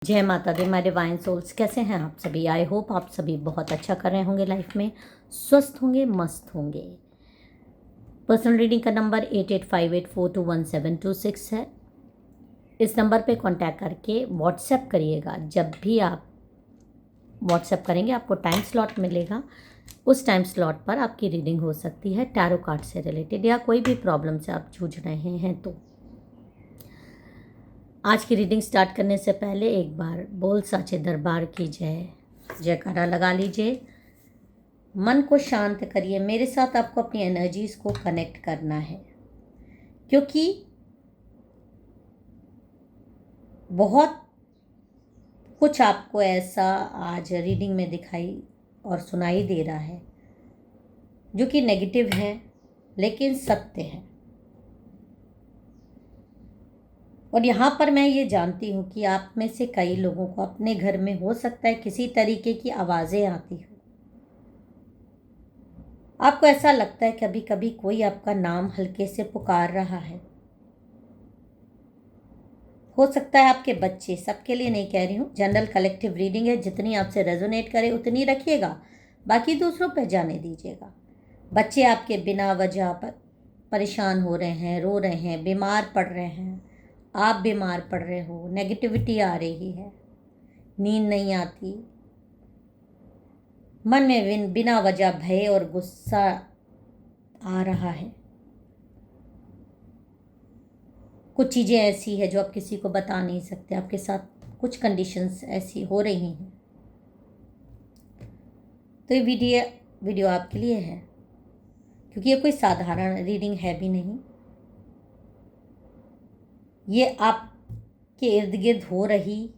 जय माता दी my divine souls. कैसे हैं आप सभी? आई होप आप सभी बहुत अच्छा कर रहे होंगे, लाइफ में स्वस्थ होंगे, मस्त होंगे। पर्सनल रीडिंग का नंबर 8858421726 है। इस नंबर पे कांटेक्ट करके व्हाट्सएप करिएगा। जब भी आप व्हाट्सएप करेंगे आपको टाइम स्लॉट मिलेगा। उस टाइम स्लॉट पर आपकी रीडिंग हो सकती है टैरो कार्ड से रिलेटेड या कोई भी प्रॉब्लम से आप जूझ रहे हैं तो। आज की रीडिंग स्टार्ट करने से पहले एक बार बोल साचे दरबार की जयकारा लगा लीजिए। मन को शांत करिए। मेरे साथ आपको अपनी एनर्जीज को कनेक्ट करना है, क्योंकि बहुत कुछ आपको ऐसा आज रीडिंग में दिखाई और सुनाई दे रहा है जो कि नेगेटिव है लेकिन सत्य है। और यहाँ पर मैं ये जानती हूँ कि आप में से कई लोगों को अपने घर में हो सकता है किसी तरीके की आवाज़ें आती हो। आपको ऐसा लगता है कभी कभी कोई आपका नाम हल्के से पुकार रहा है। हो सकता है आपके बच्चे, सबके लिए नहीं कह रही हूँ, जनरल कलेक्टिव रीडिंग है। जितनी आपसे रेजोनेट करे उतनी रखिएगा, बाकी दूसरों पर जाने दीजिएगा। बच्चे आपके बिना वजह पर परेशान हो रहे हैं, रो रहे हैं, बीमार पड़ रहे हैं, आप बीमार पड़ रहे हो, नेगेटिविटी आ रही है, नींद नहीं आती, मन में बिना वजह भय और गुस्सा आ रहा है। कुछ चीज़ें ऐसी है जो आप किसी को बता नहीं सकते, आपके साथ कुछ कंडीशंस ऐसी हो रही हैं। तो ये वीडियो आपके लिए है, क्योंकि ये कोई साधारण रीडिंग है भी नहीं। ये आपके इर्द गिर्द हो रही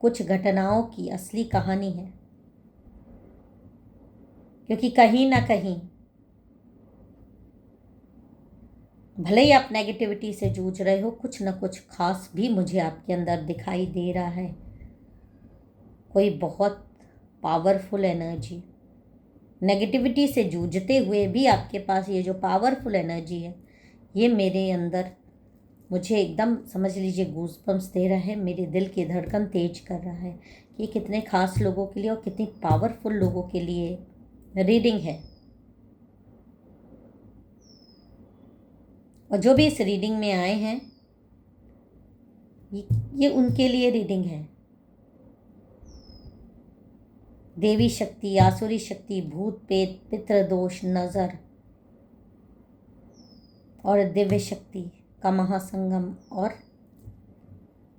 कुछ घटनाओं की असली कहानी है, क्योंकि कहीं ना कहीं भले ही आप नेगेटिविटी से जूझ रहे हो, कुछ ना कुछ खास भी मुझे आपके अंदर दिखाई दे रहा है। कोई बहुत पावरफुल एनर्जी, नेगेटिविटी से जूझते हुए भी आपके पास ये जो पावरफुल एनर्जी है, ये मेरे अंदर मुझे एकदम समझ लीजिए गूज़बम्स दे रहा है। मेरे दिल की धड़कन तेज कर रहा है कि कितने खास लोगों के लिए और कितनी पावरफुल लोगों के लिए रीडिंग है। और जो भी इस रीडिंग में आए हैं, ये उनके लिए रीडिंग है। देवी शक्ति, आसुरी शक्ति, भूत प्रेत, पितृदोष, नज़र और दिव्य शक्ति का महासंगम, और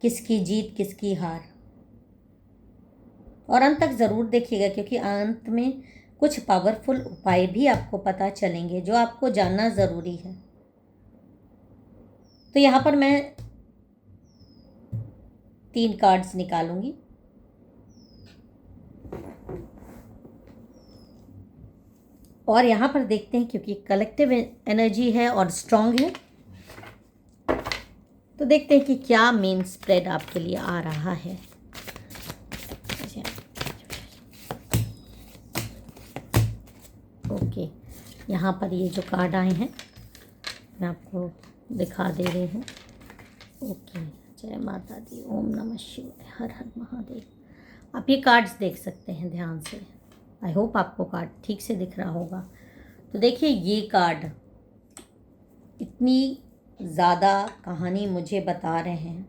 किसकी जीत किसकी हार। और अंत तक ज़रूर देखिएगा, क्योंकि अंत में कुछ पावरफुल उपाय भी आपको पता चलेंगे जो आपको जानना ज़रूरी है। तो यहाँ पर मैं 3 कार्ड्स निकालूंगी। और यहाँ पर देखते हैं, क्योंकि कलेक्टिव एनर्जी है और स्ट्रांग है, तो देखते हैं कि क्या मेन स्प्रेड आपके लिए आ रहा है। ओके, यहाँ पर ये जो कार्ड आए हैं मैं आपको दिखा दे रही हूँ। ओके, जय माता दी, ओम नमः शिवाय, हर हर महादेव। आप ये कार्ड्स देख सकते हैं ध्यान से। आई होप आपको कार्ड ठीक से दिख रहा होगा। तो देखिए, ये कार्ड इतनी ज़्यादा कहानी मुझे बता रहे हैं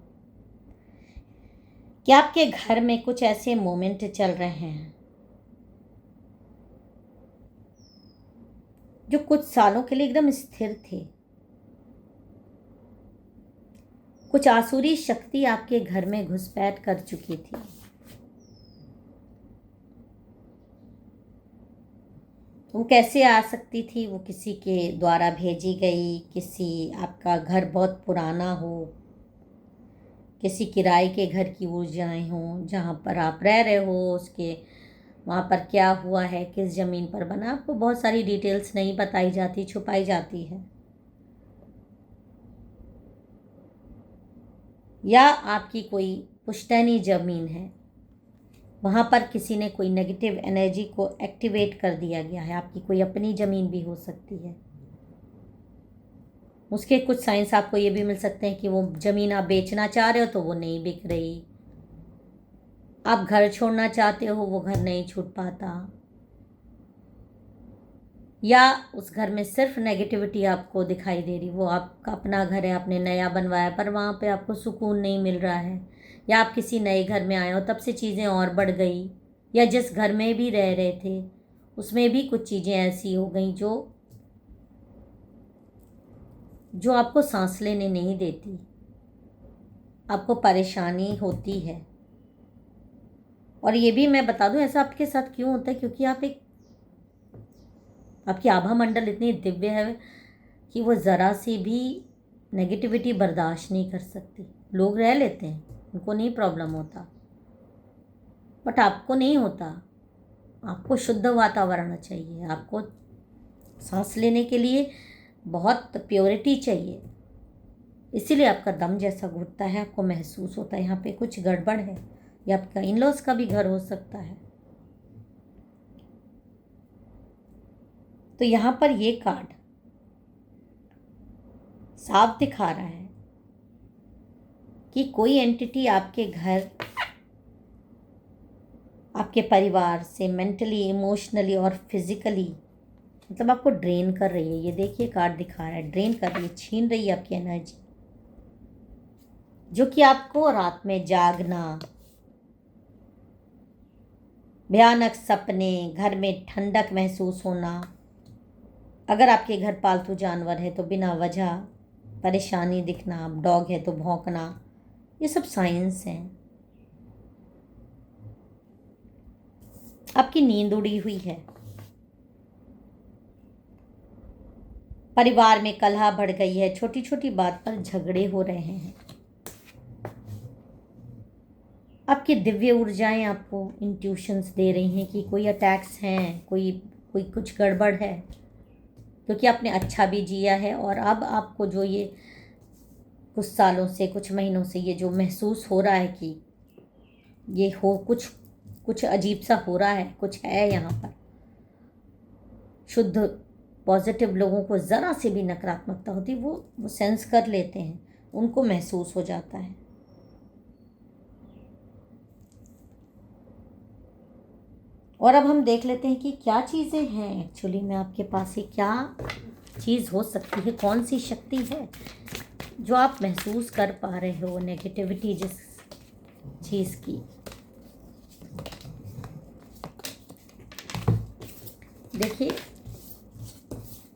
कि आपके घर में कुछ ऐसे मोमेंट चल रहे हैं जो कुछ सालों के लिए एकदम स्थिर थे। कुछ आसुरी शक्ति आपके घर में घुसपैठ कर चुकी थी। वो कैसे आ सकती थी? वो किसी के द्वारा भेजी गई, किसी, आपका घर बहुत पुराना हो, किसी किराए के घर की ऊर्जाएं हों जहाँ पर आप रह रहे हो, उसके वहाँ पर क्या हुआ है, किस ज़मीन पर बना, आपको बहुत सारी डिटेल्स नहीं बताई जाती, छुपाई जाती है। या आपकी कोई पुश्तैनी ज़मीन है, वहाँ पर किसी ने कोई नेगेटिव एनर्जी को एक्टिवेट कर दिया गया है। आपकी कोई अपनी ज़मीन भी हो सकती है। उसके कुछ साइंस आपको ये भी मिल सकते हैं कि वो ज़मीन आप बेचना चाह रहे हो तो वो नहीं बिक रही, आप घर छोड़ना चाहते हो, वो घर नहीं छूट पाता, या उस घर में सिर्फ नेगेटिविटी आपको दिखाई दे रही। वो आपका अपना घर है, आपने नया बनवाया, पर वहाँ पे आपको सुकून नहीं मिल रहा है, या आप किसी नए घर में आए हो तब से चीज़ें और बढ़ गई, या जिस घर में भी रह रहे थे उसमें भी कुछ चीज़ें ऐसी हो गई जो आपको सांस लेने नहीं देती, आपको परेशानी होती है। और ये भी मैं बता दूं, ऐसा आपके साथ क्यों होता है, क्योंकि आपकी आभा मंडल इतनी दिव्य है कि वो ज़रा सी भी नेगेटिविटी बर्दाश्त नहीं कर सकती। लोग रह लेते हैं, उनको नहीं प्रॉब्लम होता, बट आपको नहीं होता। आपको शुद्ध वातावरण चाहिए, आपको सांस लेने के लिए बहुत प्योरिटी चाहिए, इसीलिए आपका दम जैसा घुटता है, आपको महसूस होता है यहाँ पे कुछ गड़बड़ है। या आपका इन लॉज का भी घर हो सकता है। तो यहाँ पर ये कार्ड साफ दिखा रहा है कि कोई एंटिटी आपके घर, आपके परिवार से मेंटली, इमोशनली और फिजिकली मतलब आपको ड्रेन कर रही है। ये देखिए कार्ड दिखा रहा है, ड्रेन कर रही है, छीन रही है आपकी एनर्जी, जो कि आपको रात में जागना, भयानक सपने, घर में ठंडक महसूस होना, अगर आपके घर पालतू जानवर है तो बिना वजह परेशानी दिखना, डॉग है तो भौंकना, ये सब साइंस हैं। आपकी नींद उड़ी हुई है, परिवार में कलह बढ़ गई है, छोटी छोटी बात पर झगड़े हो रहे हैं। आपकी दिव्य ऊर्जाएं आपको इंट्यूशंस दे रही हैं कि कोई अटैक्स हैं, कोई कुछ गड़बड़ है, क्योंकि आपने अच्छा भी जिया है। और अब आपको जो ये कुछ सालों से, कुछ महीनों से ये जो महसूस हो रहा है कि ये हो कुछ अजीब सा हो रहा है, कुछ है यहाँ पर। शुद्ध पॉजिटिव लोगों को ज़रा से भी नकारात्मकता होती, वो सेंस कर लेते हैं, उनको महसूस हो जाता है। और अब हम देख लेते हैं कि क्या चीज़ें हैं एक्चुअली में आपके पास, ही क्या चीज़ हो सकती है, कौन सी शक्ति है जो आप महसूस कर पा रहे हो नेगेटिविटी जिस चीज़ की। देखिए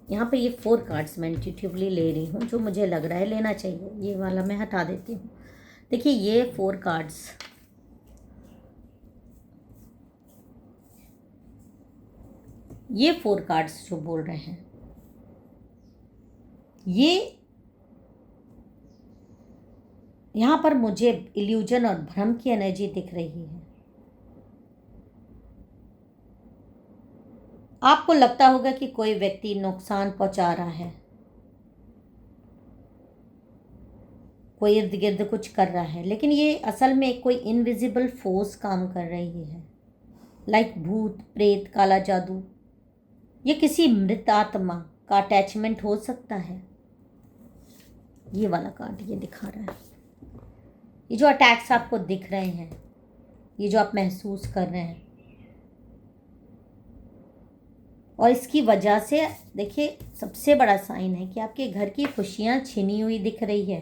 यहाँ पे ये 4 कार्ड्स मैं इंट्यूटिवली ले रही हूँ, जो मुझे लग रहा है लेना चाहिए। ये वाला मैं हटा देती हूँ। देखिए ये 4 कार्ड्स, ये 4 कार्ड्स जो बोल रहे हैं, ये यहाँ पर मुझे इल्यूजन और भ्रम की एनर्जी दिख रही है। आपको लगता होगा कि कोई व्यक्ति नुकसान पहुंचा रहा है, कोई इर्द गिर्द कुछ कर रहा है, लेकिन ये असल में कोई इनविजिबल फोर्स काम कर रही है, लाइक भूत, प्रेत, काला जादू। ये किसी मृत आत्मा का अटैचमेंट हो सकता है। ये वाला कार्ड ये दिखा रहा है। ये जो अटैक्स आपको दिख रहे हैं, ये जो आप महसूस कर रहे हैं, और इसकी वजह से देखिए सबसे बड़ा साइन है कि आपके घर की खुशियां छिनी हुई दिख रही है।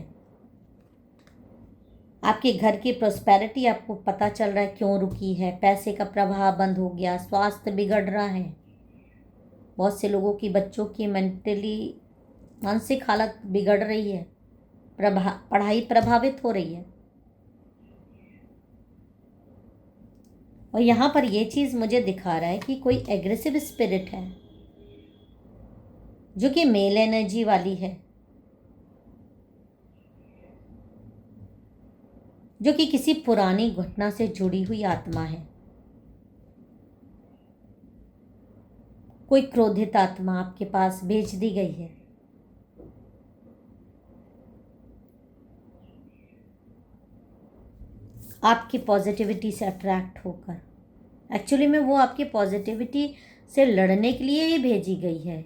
आपके घर की प्रॉस्पेरिटी आपको पता चल रहा है क्यों रुकी है। पैसे का प्रवाह बंद हो गया, स्वास्थ्य बिगड़ रहा है, बहुत से लोगों की, बच्चों की मानसिक हालत बिगड़ रही है, पढ़ाई प्रभावित हो रही है। और यहाँ पर ये चीज़ मुझे दिखा रहा है कि कोई एग्रेसिव स्पिरिट है जो कि मेल एनर्जी वाली है, जो कि किसी पुरानी घटना से जुड़ी हुई आत्मा है। कोई क्रोधित आत्मा आपके पास भेज दी गई है। आपकी पॉजिटिविटी से अट्रैक्ट होकर, एक्चुअली में वो आपकी पॉजिटिविटी से लड़ने के लिए ही भेजी गई है।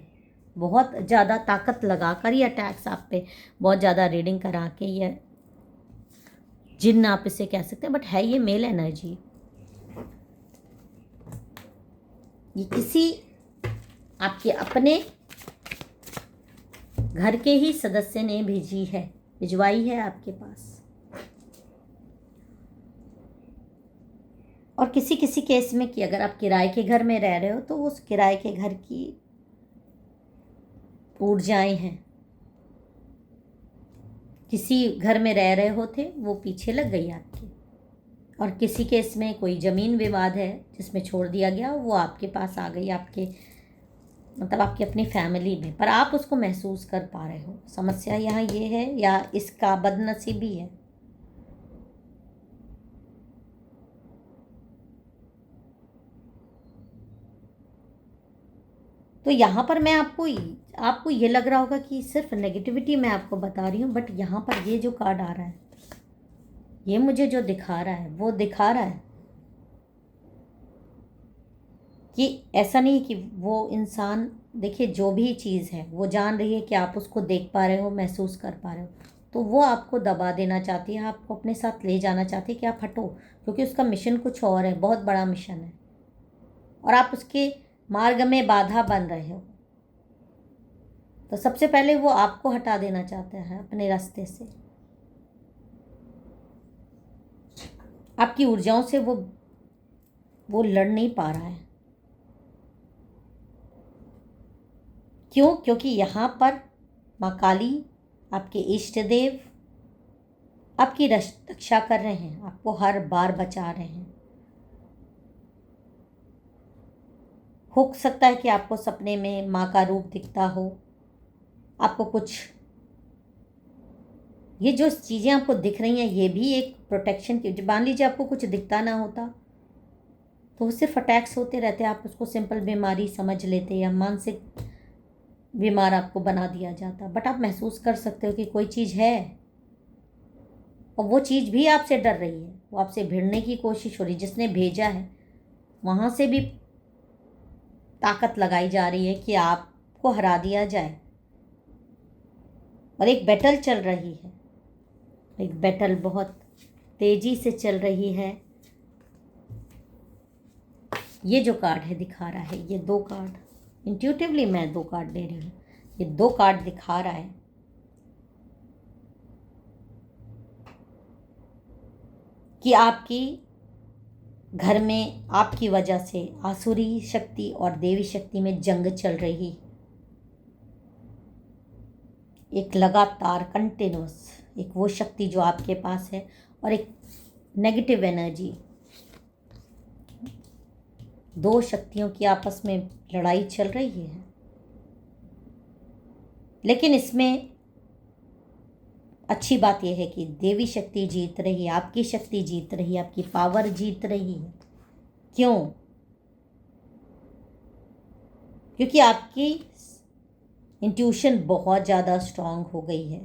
बहुत ज़्यादा ताकत लगाकर ये अटैक्स आप पे, बहुत ज़्यादा रीडिंग करा के, ये जिन्न आप इसे कह सकते हैं, बट है ये मेल एनर्जी। ये किसी आपके अपने घर के ही सदस्य ने भिजवाई है आपके पास। और किसी किसी केस में कि अगर आप किराए के घर में रह रहे हो तो उस किराए के घर की ऊर्जाएं हैं, किसी घर में रह रहे हो थे वो पीछे लग गई आपके। और किसी केस में कोई ज़मीन विवाद है जिसमें छोड़ दिया गया, वो आपके पास आ गई, आपके मतलब आपकी अपनी फैमिली में, पर आप उसको महसूस कर पा रहे हो। समस्या यहाँ ये है या इसका बदनसीबी है। तो यहाँ पर मैं आपको ये लग रहा होगा कि सिर्फ नेगेटिविटी मैं आपको बता रही हूँ, बट यहाँ पर ये जो कार्ड आ रहा है, ये मुझे जो दिखा रहा है वो दिखा रहा है कि ऐसा नहीं कि वो इंसान, देखिए जो भी चीज़ है वो जान रही है कि आप उसको देख पा रहे हो, महसूस कर पा रहे हो, तो वो आपको दबा देना चाहती है, आपको अपने साथ ले जाना चाहती है कि आप हटो, क्योंकि उसका मिशन कुछ और है, बहुत बड़ा मिशन है, और आप उसके मार्ग में बाधा बन रहे हो। तो सबसे पहले वो आपको हटा देना चाहता है अपने रास्ते से, आपकी ऊर्जाओं से वो लड़ नहीं पा रहा है। क्यों? क्योंकि यहाँ पर माँ काली, आपके इष्ट देव आपकी रक्षा कर रहे हैं, आपको हर बार बचा रहे हैं। हो सकता है कि आपको सपने में माँ का रूप दिखता हो, आपको कुछ, ये जो चीज़ें आपको दिख रही हैं ये भी एक प्रोटेक्शन की। मान लीजिए आपको कुछ दिखता ना होता तो वो सिर्फ अटैक्स होते रहते, आप उसको सिंपल बीमारी समझ लेते या मानसिक बीमार आपको बना दिया जाता, बट आप महसूस कर सकते हो कि कोई चीज़ है और वो चीज़ भी आपसे डर रही है, वो आपसे भिड़ने की कोशिश हो रही है। जिसने भेजा है वहाँ से भी ताकत लगाई जा रही है कि आपको हरा दिया जाए, और एक बैटल चल रही है, एक बैटल बहुत तेजी से चल रही है। ये जो कार्ड है दिखा रहा है, ये दो कार्ड, इंट्यूटिवली मैं दो कार्ड ले रही हूँ, ये दो कार्ड दिखा रहा है कि आपकी घर में आपकी वजह से आसुरी शक्ति और देवी शक्ति में जंग चल रही, एक लगातार कंटिन्यूस, एक वो शक्ति जो आपके पास है और एक नेगेटिव एनर्जी, दो शक्तियों की आपस में लड़ाई चल रही है। लेकिन इसमें अच्छी बात यह है कि देवी शक्ति जीत रही है, आपकी शक्ति जीत रही है, आपकी पावर जीत रही है। क्यों? क्योंकि आपकी इंट्यूशन बहुत ज़्यादा स्ट्रांग हो गई है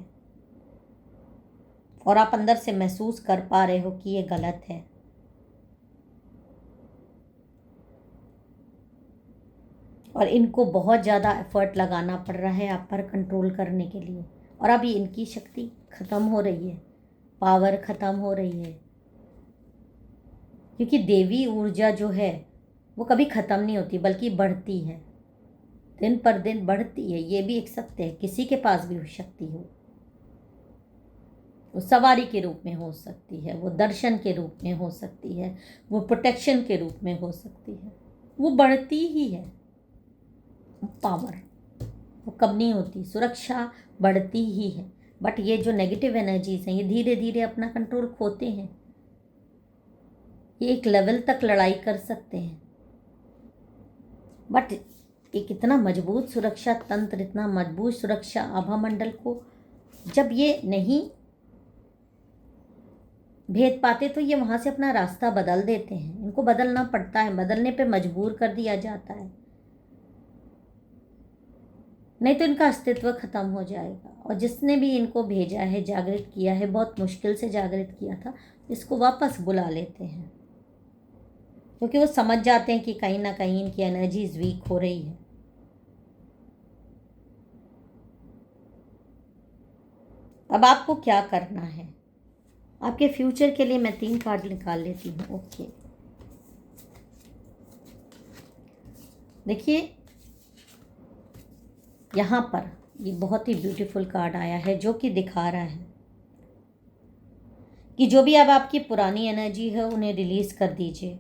और आप अंदर से महसूस कर पा रहे हो कि ये गलत है। और इनको बहुत ज़्यादा एफर्ट लगाना पड़ रहा है आप पर कंट्रोल करने के लिए, और अभी इनकी शक्ति ख़त्म हो रही है, पावर ख़त्म हो रही है, क्योंकि देवी ऊर्जा जो है वो कभी ख़त्म नहीं होती बल्कि बढ़ती है, दिन पर दिन बढ़ती है। ये भी एक सत्य है, किसी के पास भी शक्ति हो, वो सवारी के रूप में हो सकती है, वो दर्शन के रूप में हो सकती है, वो प्रोटेक्शन के रूप में हो सकती है, वो बढ़ती ही है। पावर वो कम नहीं होती, सुरक्षा बढ़ती ही है। बट ये जो नेगेटिव एनर्जीज हैं ये धीरे धीरे अपना कंट्रोल खोते हैं, ये एक लेवल तक लड़ाई कर सकते हैं, बट एक इतना मजबूत सुरक्षा तंत्र, इतना मजबूत सुरक्षा आभामंडल को जब ये नहीं भेद पाते तो ये वहाँ से अपना रास्ता बदल देते हैं। इनको बदलना पड़ता है, बदलने पे मजबूर कर दिया जाता है, नहीं तो इनका अस्तित्व खत्म हो जाएगा। और जिसने भी इनको भेजा है, जागृत किया है, बहुत मुश्किल से जागृत किया था, इसको वापस बुला लेते हैं, क्योंकि वो समझ जाते हैं कि कहीं ना कहीं इनकी एनर्जीज वीक हो रही है। अब आपको क्या करना है? आपके फ्यूचर के लिए मैं 3 कार्ड निकाल लेती हूँ। ओके, देखिए यहाँ पर ये बहुत ही ब्यूटीफुल कार्ड आया है जो कि दिखा रहा है कि जो भी अब आपकी पुरानी एनर्जी है उन्हें रिलीज कर दीजिए।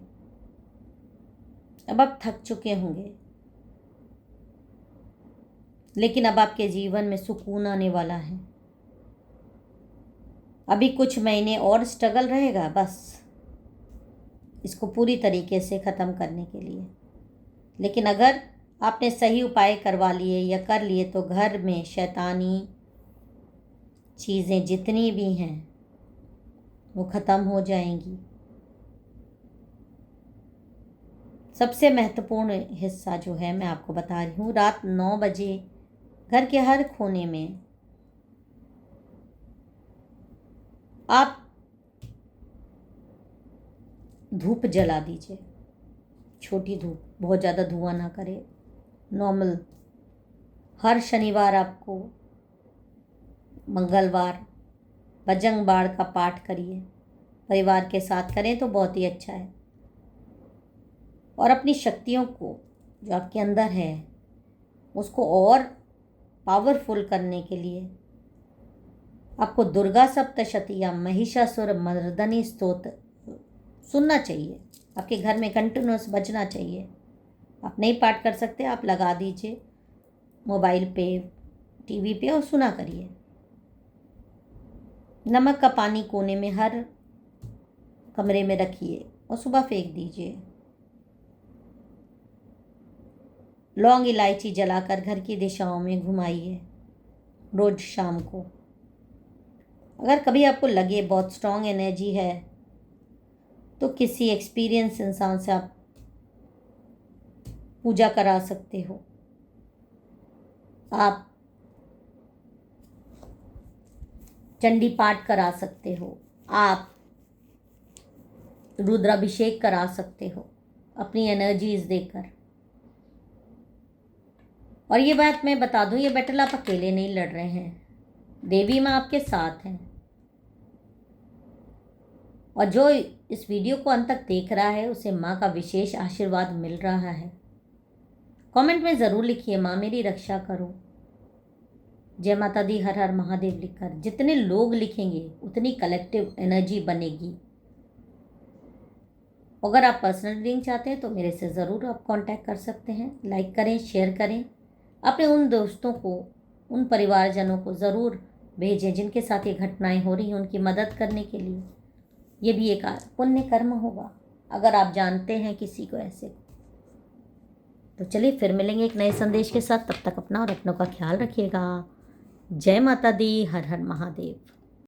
अब आप थक चुके होंगे, लेकिन अब आपके जीवन में सुकून आने वाला है। अभी कुछ महीने और स्ट्रगल रहेगा बस इसको पूरी तरीके से ख़त्म करने के लिए। लेकिन अगर आपने सही उपाय करवा लिए या कर लिए तो घर में शैतानी चीज़ें जितनी भी हैं वो ख़त्म हो जाएंगी। सबसे महत्वपूर्ण हिस्सा जो है मैं आपको बता रही हूँ, रात 9 बजे घर के हर कोने में आप धूप जला दीजिए। छोटी धूप, बहुत ज़्यादा धुआं ना करे, नॉर्मल। हर शनिवार आपको, मंगलवार बजरंग बाण का पाठ करिए। परिवार के साथ करें तो बहुत ही अच्छा है। और अपनी शक्तियों को जो आपके अंदर है उसको और पावरफुल करने के लिए आपको दुर्गा सप्तशती या महिषासुर मर्दनी स्तोत्र सुनना चाहिए। आपके घर में कंटिन्यूस बजना चाहिए। आप नहीं पाठ कर सकते, आप लगा दीजिए मोबाइल पे, टीवी पे और सुना करिए। नमक का पानी कोने में हर कमरे में रखिए और सुबह फेंक दीजिए। लौंग इलायची जलाकर घर की दिशाओं में घुमाइए रोज शाम को। अगर कभी आपको लगे बहुत स्ट्रांग एनर्जी है तो किसी एक्सपीरियंस इंसान से आप पूजा करा सकते हो। आप चंडी पाठ करा सकते हो, आप रुद्राभिषेक करा सकते हो अपनी एनर्जीज देकर। और ये बात मैं बता दूं, ये बैटल आप अकेले नहीं लड़ रहे हैं, देवी माँ आपके साथ हैं। और जो इस वीडियो को अंत तक देख रहा है उसे माँ का विशेष आशीर्वाद मिल रहा है। कमेंट में ज़रूर लिखिए माँ मेरी रक्षा करो, जय माता दी, हर हर महादेव लिखकर। जितने लोग लिखेंगे उतनी कलेक्टिव एनर्जी बनेगी। अगर आप पर्सनल रीडिंग चाहते हैं तो मेरे से ज़रूर आप कांटेक्ट कर सकते हैं। लाइक करें, शेयर करें, अपने उन दोस्तों को, उन परिवारजनों को ज़रूर भेजें जिनके साथ ये घटनाएं हो रही हैं, उनकी मदद करने के लिए। ये भी एक पुण्य कर्म होगा अगर आप जानते हैं किसी को ऐसे। तो चलिए फिर मिलेंगे एक नए संदेश के साथ। तब तक अपना और अपनों का ख्याल रखिएगा। जय माता दी, हर हर महादेव।